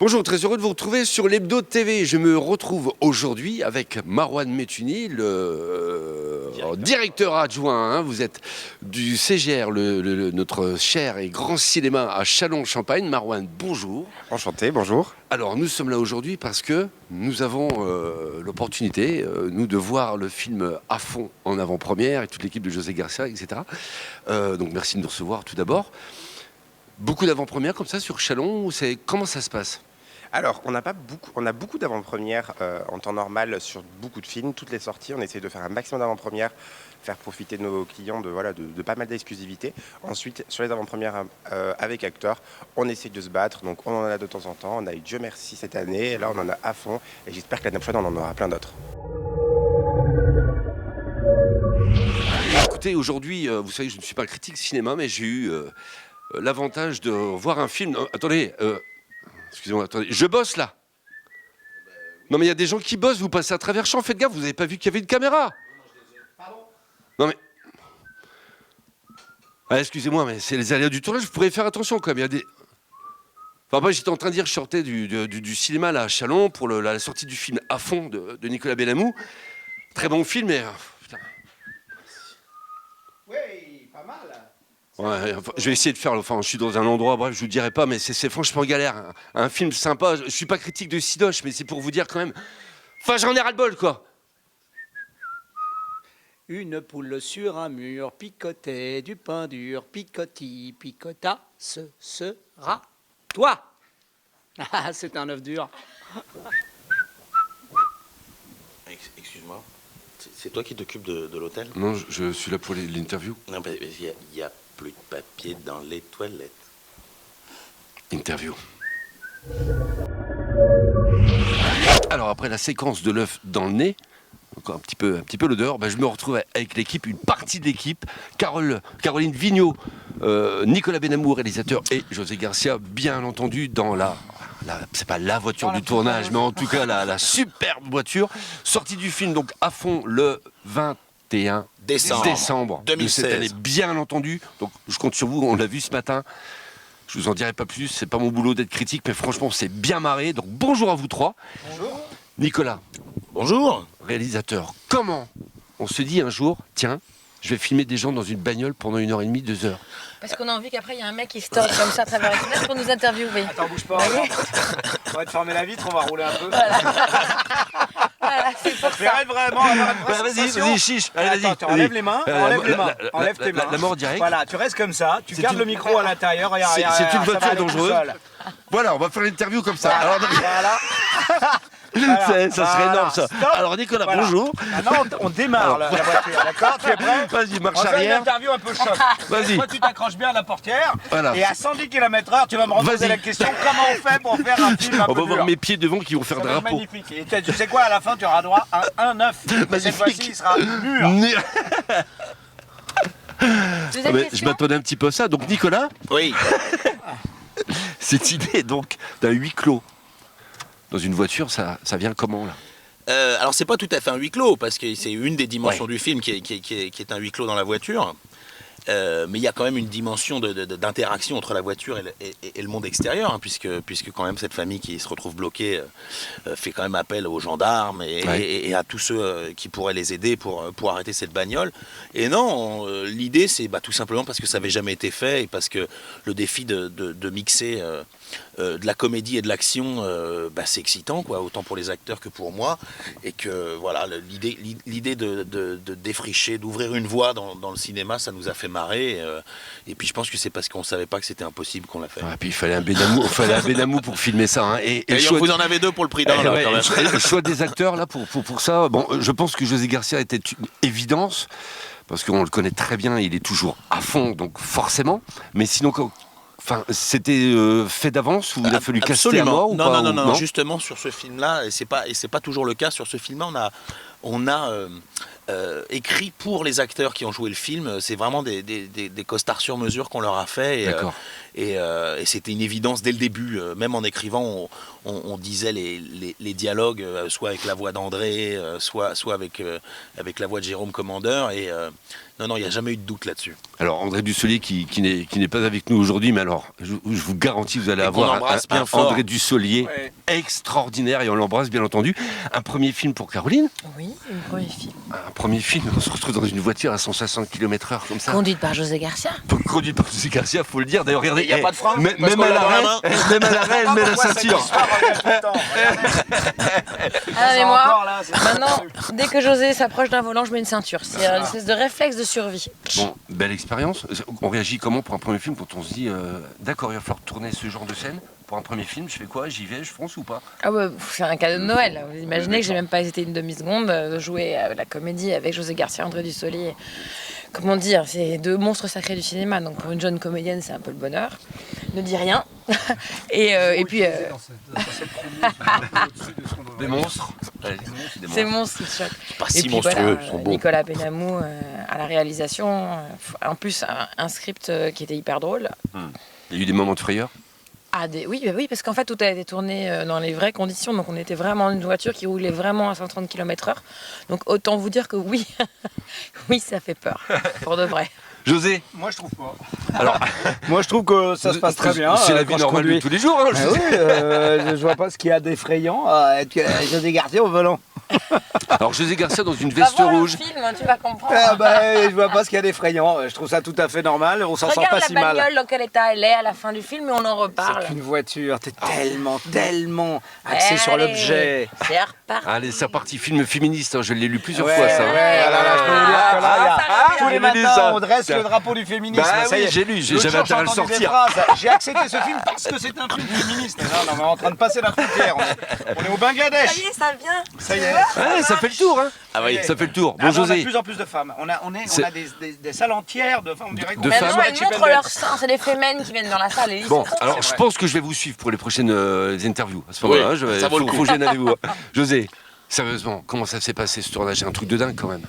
Bonjour, très heureux de vous retrouver sur l'Hebdo TV. Je me retrouve aujourd'hui avec Marouane Métuni, le directeur adjoint. Hein. Vous êtes du CGR, notre cher et grand cinéma à Châlons-en-Champagne. Marouane, bonjour. Enchanté, bonjour. Alors, nous sommes là aujourd'hui parce que nous avons l'opportunité, nous, de voir le film à fond en avant-première, et toute l'équipe de José Garcia, etc. Donc, merci de nous recevoir tout d'abord. Beaucoup d'avant-premières comme ça sur Châlons, comment ça se passe ? Alors, on a beaucoup d'avant-premières en temps normal sur beaucoup de films. Toutes les sorties, on essaie de faire un maximum d'avant-premières, faire profiter de nos clients de pas mal d'exclusivité. Ensuite, sur les avant-premières avec acteurs, on essaie de se battre. Donc, on en a de temps en temps. On a eu Dieu merci cette année. Et là, on en a à fond. Et j'espère que l'année prochaine, on en aura plein d'autres. Écoutez, aujourd'hui, vous savez, je ne suis pas critique cinéma, mais j'ai eu l'avantage de voir un film. Attendez. Excusez-moi, attendez, je bosse là. Non mais il y a des gens qui bossent, vous passez à travers champ, faites gaffe, vous n'avez pas vu qu'il y avait une caméra. Non mais... Ah, excusez-moi, mais c'est les aléas du tournage, vous pourrez faire attention quand même, il y a des... Enfin moi j'étais en train de dire, je sortais du cinéma là, à Châlons pour la sortie du film À fond de Nicolas Benamou. Très bon film, mais... putain. Oui, pas mal. Ouais, enfin, je vais essayer de faire, enfin je suis dans un endroit, bref, je vous dirai pas, mais c'est franchement galère. Un film sympa, je suis pas critique de Sidoche, mais c'est pour vous dire quand même, enfin j'en ai ras-le-bol quoi. Une poule sur un mur picotait du pain dur, picoti, picota, ce sera toi. Ah, c'est un œuf dur. Excuse-moi, c'est toi qui t'occupes de l'hôtel? Non, je suis là pour l'interview. Non, mais il y a plus de papier dans les toilettes. Interview. Alors après la séquence de l'œuf dans le nez, encore un petit peu l'odeur, je me retrouve avec l'équipe, une partie de l'équipe, Caroline Vigneault, Nicolas Benamou, réalisateur, et José Garcia, bien entendu, dans c'est pas la voiture du tournage, mais en tout cas la superbe voiture, sortie du film donc à fond le 21 décembre 2016. de cette année, bien entendu. Donc je compte sur vous, on l'a vu ce matin. Je vous en dirai pas plus, c'est pas mon boulot d'être critique, mais franchement, on s'est bien marré. Donc bonjour à vous trois. Bonjour. Nicolas. Bonjour. Réalisateur. Comment on se dit un jour, tiens, je vais filmer des gens dans une bagnole pendant 1h30, 2 heures. Parce qu'on a envie qu'après, il y a un mec qui se tord comme ça à travers la fenêtre pour nous interviewer. Attends, bouge pas. On va te fermer la vitre, on va rouler un peu. Voilà, c'est pour Ça te ça. ferait vraiment avoir une Vas-y, chiche. Allez, vas-y. Attends, enlève les mains, enlève tes mains. La mort directe. Voilà, tu restes comme ça, tu C'est gardes une- le micro à l'intérieur. Regarde, C'est regarde, une ça va voiture aller tout dangereuse. seul. Voilà, on va faire l'interview comme ça. Alors, Voilà. ça serait énorme ça. Stop. Alors Nicolas, Voilà. bonjour. Maintenant, on démarre la voiture, d'accord? Tu es prêt? Vas-y, On marche fait une arrière. interview un peu choc. Vas-y. Toi, tu t'accroches bien à la portière. Voilà. Et à 110 km/h, tu vas me reposer Vas-y. la question comment on fait pour faire un film un On peu va voir dur. mes pieds devant qui vont faire Ça va être drapeau. magnifique. Et tu sais quoi, à la fin, tu auras droit à un œuf. Et cette Magnifique. fois-ci, il sera mûr. Deuxième Je question. m'attendais un petit peu à ça. Donc Nicolas, Oui. cette idée donc d'un huis clos dans une voiture, ça vient comment là? Alors c'est pas tout à fait un huis clos parce que c'est une des dimensions du film qui est un huis clos dans la voiture. Mais il y a quand même une dimension d'interaction entre la voiture et le monde extérieur, hein, puisque quand même cette famille qui se retrouve bloquée fait quand même appel aux gendarmes et à tous ceux qui pourraient les aider pour arrêter cette bagnole. Et non, l'idée c'est tout simplement parce que ça n'avait jamais été fait et parce que le défi de mixer de la comédie et de l'action, c'est excitant, quoi, autant pour les acteurs que pour moi, et que voilà, l'idée de défricher, d'ouvrir une voie dans le cinéma, ça nous a fait marrer, et puis je pense que c'est parce qu'on savait pas que c'était impossible qu'on l'a fait. Et puis il fallait un Benamou pour filmer ça. Hein. Et Vous en avez deux pour le prix d'un, là, quand même. le choix des acteurs là pour ça. Bon, je pense que José Garcia était une évidence parce qu'on le connaît très bien, il est toujours à fond, donc forcément. Mais sinon, c'était fait d'avance ou il a fallu caster à mort ou pas, non, justement sur ce film-là, et c'est pas toujours le cas. Sur ce film-là, on a écrit pour les acteurs qui ont joué le film. C'est vraiment des costards sur mesure qu'on leur a fait. Et c'était une évidence dès le début. Même en écrivant, on disait les dialogues, soit avec la voix d'André, soit avec la voix de Jérôme Commandeur. Et non, il n'y a jamais eu de doute là-dessus. Alors André Dussolier qui n'est pas avec nous aujourd'hui, mais alors je vous garantis vous allez avoir un André Dussolier extraordinaire et on l'embrasse bien entendu. Un premier film pour Caroline. Oui, un premier film. Un premier film, on se retrouve dans une voiture à 160 km/h comme ça. Conduite par José Garcia. Conduite par José Garcia, faut le dire. D'ailleurs, regardez, Il n'y a pas de frein. même à l'arrêt, elle met la ceinture. Ah mais moi, maintenant, dès que José s'approche d'un volant, je mets une ceinture. C'est une espèce de réflexe de survie. Bon, belle expérience. On réagit comment pour un premier film quand on se dit d'accord, il va falloir tourner ce genre de scène pour un premier film, je fais quoi? J'y vais, je fonce ou pas? Ah ouais, c'est un cadeau de Noël. Vous imaginez que j'ai même pas hésité une demi-seconde de jouer à la comédie avec José Garcia, André Dussolier. Comment dire, c'est deux monstres sacrés du cinéma. Donc pour une jeune comédienne, c'est un peu le bonheur. Ne dis rien. et puis. Des monstres. Ces monstres, ils choquent. Pas Et si puis monstrueux, voilà, ils sont beaux. Nicolas Benamou à la réalisation. En plus, un script qui était hyper drôle. Il y a eu des moments de frayeur. Oui, parce qu'en fait, tout a été tourné dans les vraies conditions. Donc, on était vraiment dans une voiture qui roulait vraiment à 130 km/h. Donc, autant vous dire que oui, oui, ça fait peur, pour de vrai. José. Moi, je trouve pas. Alors, Moi, je trouve que ça se passe très bien. C'est la vie quand je normale de conduis. tous les jours. Hein, Ah oui, je vois pas ce qu'il y a d'effrayant à être José Garcia au volant. Alors José Garcia dans une veste Va voir rouge. le film, tu vas comprendre. Ah bah, je vois pas ce qu'il y a d'effrayant. Je trouve ça tout à fait normal. On s'en sort Regarde pas la si mal. bagnole dans quel état elle est à la fin du film et on en reparle. C'est qu'une voiture. T'es tellement axé sur Allez, l'objet. C'est reparti. Allez, c'est reparti, film féministe. Hein, je l'ai lu plusieurs Ouais, fois ça. ouais, là, je peux vous dire que là, il y a- tous les il avait dit matins, ça. on dresse le drapeau du féminisme. Bah Ça y oui, est. j'ai lu, L'autre j'avais jour, intérêt à le j'ai entendu des sortir. phrases. J'ai accepté ce film parce que c'est un film féministe. Non, on est en train de passer la frontière. On est au Bangladesh. Ça y est, ça vient. Ça y est. Ouais, ça fait le tour. Hein. Ah oui, Ça fait le tour. Bon, Ah, on a de José. plus en plus de femmes. On a C'est- des salles entières de femmes. On dirait qu'on De Mais femmes. non, elles montrent leurs seins, c'est des fémènes qui viennent dans la salle. Et Bon, ils sont alors c'est je vrai. pense que je vais vous suivre pour les prochaines interviews. À ce moment-là, ça vaut le coup. faut que je vienne avec vous. José, sérieusement, comment ça s'est passé ce tournage? C'est un truc de dingue quand même.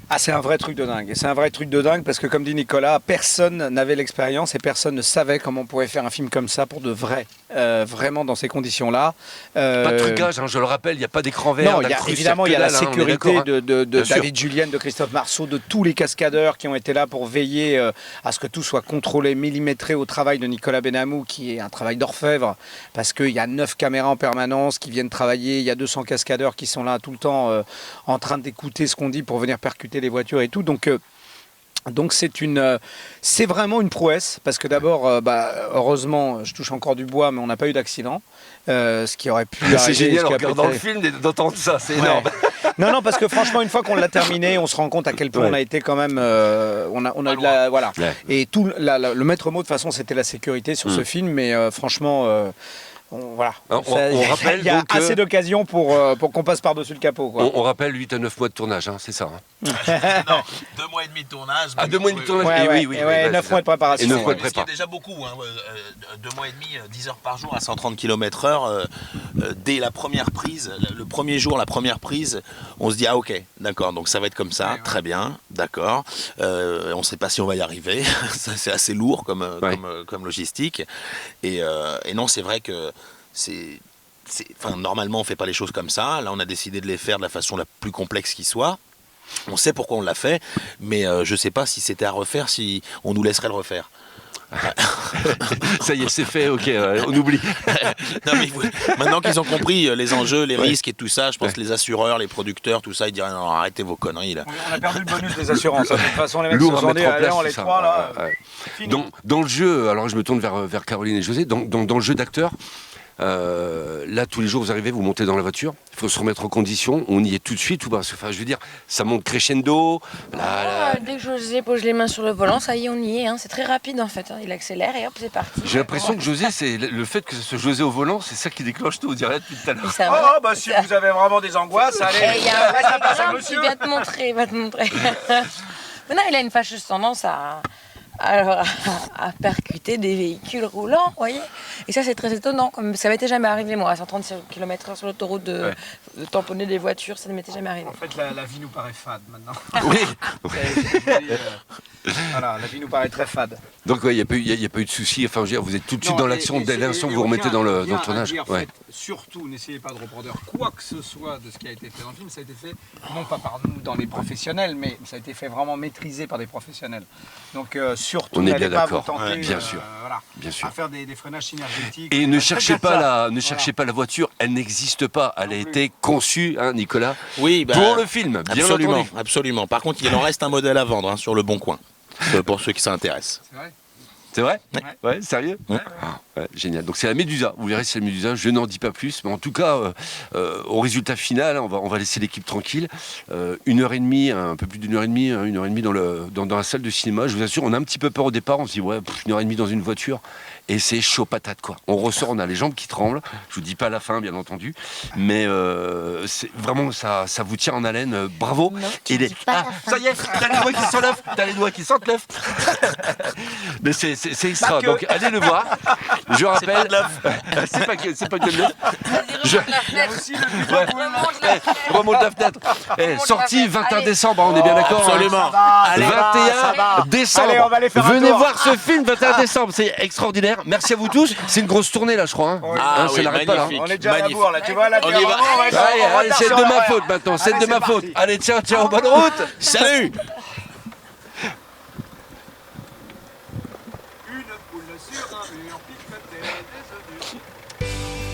Ah, c'est un vrai truc de dingue. C'est un vrai truc de dingue parce que, comme dit Nicolas, personne n'avait l'expérience et personne ne savait comment on pouvait faire un film comme ça pour de vrai. Vraiment dans ces conditions-là. Pas de trucage, hein, je le rappelle, il n'y a pas d'écran vert. Non, évidemment, il y a la sécurité Bien sûr. David Julien, de Christophe Marceau, de tous les cascadeurs qui ont été là pour veiller à ce que tout soit contrôlé, millimétré au travail de Nicolas Benamou, qui est un travail d'orfèvre, parce qu'il y a 9 caméras en permanence qui viennent travailler, il y a 200 cascadeurs qui sont là tout le temps en train d'écouter ce qu'on dit pour venir percuter les voitures et tout. Donc c'est vraiment une prouesse parce que d'abord, heureusement, je touche encore du bois, mais on n'a pas eu d'accident, ce qui aurait pu arriver. C'est génial ce en qui a regardant pu le être- film d'entendre ça, c'est Ouais. énorme. Non, parce que franchement, une fois qu'on l'a terminé, on se rend compte à quel point Ouais. on a été quand même, on a eu de la, voilà. Ouais. Et tout le maître mot de toute façon, c'était la sécurité sur ce film, mais franchement. Voilà. On rappelle il y a donc que- assez d'occasions pour qu'on passe par-dessus le capot. Quoi. On rappelle 8 à 9 mois de tournage, hein, c'est ça. Hein. non, 2 mois et demi de tournage. Ah, 2 mois et demi de tournage. Ouais, Et ouais, oui, et ouais, 9 c'est mois de préparation. Et 9 mois de ouais. Ce qui est prépa. déjà beaucoup, 2 mois et demi, 10 heures par jour à 130 km/h. Dès la première prise, le premier jour, la première prise, on se dit ah ok, d'accord, donc ça va être comme ça, très bien, d'accord. On ne sait pas si on va y arriver, ça, c'est assez lourd comme logistique. Et non, c'est vrai que normalement on fait pas les choses comme ça. Là, on a décidé de les faire de la façon la plus complexe qui soit. On sait pourquoi on l'a fait, mais je sais pas si c'était à refaire, si on nous laisserait le refaire. Ça y est, c'est fait, ok, on oublie. Non, mais maintenant qu'ils ont compris les enjeux, les risques et tout ça, je pense que les assureurs, les producteurs, tout ça, ils diraient non, arrêtez vos conneries là. On a perdu le bonus des assurances. De toute façon, les mecs Lourd se à sont dit, mettre en allez, place, on tout les ça. trois là. Ouais, ouais. Fini. Dans le jeu, alors je me tourne vers Caroline et José, dans le jeu d'acteur, là tous les jours vous arrivez, vous montez dans la voiture, il faut se remettre en condition, on y est tout de suite ou pas? Enfin, je veux dire, ça monte crescendo. Dès que José pose les mains sur le volant, ça y est, on y est. Hein. C'est très rapide en fait. Hein. Il accélère et hop, c'est parti. J'ai l'impression que José, c'est le fait que ce soit José au volant, c'est ça qui déclenche tout, on dirait depuis tout à Et l'heure. ça va. Oh, bah si vous avez vraiment des angoisses, allez. Et il y a un ça passe à qui monsieur. va te montrer, Mais non, il a une fâcheuse tendance à alors à percuter des véhicules roulants, vous voyez. Et ça, c'est très étonnant. Comme ça m'était jamais arrivé, moi, à 130 km/h sur l'autoroute, de tamponner des voitures, ça ne m'était jamais arrivé. En fait, la vie nous paraît fade maintenant. Oui. Voilà, la vie nous paraît très fade. Donc il n'y a pas eu de souci. Enfin, je veux dire, vous êtes tout de suite dans l'action. Dès l'instant que vous remettez dans le tournage. Ouais. Surtout, n'essayez pas de reproduire quoi que ce soit de ce qui a été fait dans le film. Ça a été fait, non pas par nous dans les professionnels, mais ça a été fait vraiment maîtrisé par des professionnels. Donc surtout, On est n'allez bien pas vous d'accord. tenter, Bien sûr. voilà, Bien sûr. à faire des freinages synergétiques. Et ne cherchez pas ça. la voiture. Elle n'existe pas. Elle a été conçue, hein, Nicolas, Oui, bah, pour le film. Bien absolument, entendu. absolument. Par contre, il en reste un modèle à vendre hein, sur le Bon Coin, pour ceux qui s'intéressent. C'est vrai. C'est vrai? Ouais. Ouais, sérieux? Ouais. Ouais, génial. Donc c'est la Médusa. Vous verrez, c'est la Médusa. Je n'en dis pas plus. Mais en tout cas, au résultat final, on va laisser l'équipe tranquille. 1h30, un peu plus d'1h30 dans la salle de cinéma. Je vous assure, on a un petit peu peur au départ. On se dit, ouais, 1h30 dans une voiture. Et c'est chaud patate, quoi. On ressort, on a les jambes qui tremblent. Je vous dis pas la fin, bien entendu. Mais c'est vraiment, ça vous tient en haleine. Bravo. Non, Et ça y est, t'as les doigts qui s'enlèvent. T'as les doigts qui s'enlèvent. Mais c'est extra. Donc allez le voir. Je rappelle. C'est pas que de l'œuf. Je- Il y a aussi le Remonte la fenêtre. Sortie 21 décembre, hein, on est bien d'accord. hein. Absolument. Allez, 21 décembre. Allez, on va aller faire un Venez tour. voir ce film 21 décembre, c'est extraordinaire. Merci à vous tous. C'est une grosse tournée là, je crois. Hein. Ah Ça oui, n'arrête pas là. magnifique. On est déjà à la Magnifique. bourre là, tu vois là. On y va. Allez, c'est de ma faute maintenant, c'est de ma faute. Allez, ciao, bonne route. Salut. Une poule sur un mur picotait des œufs durs.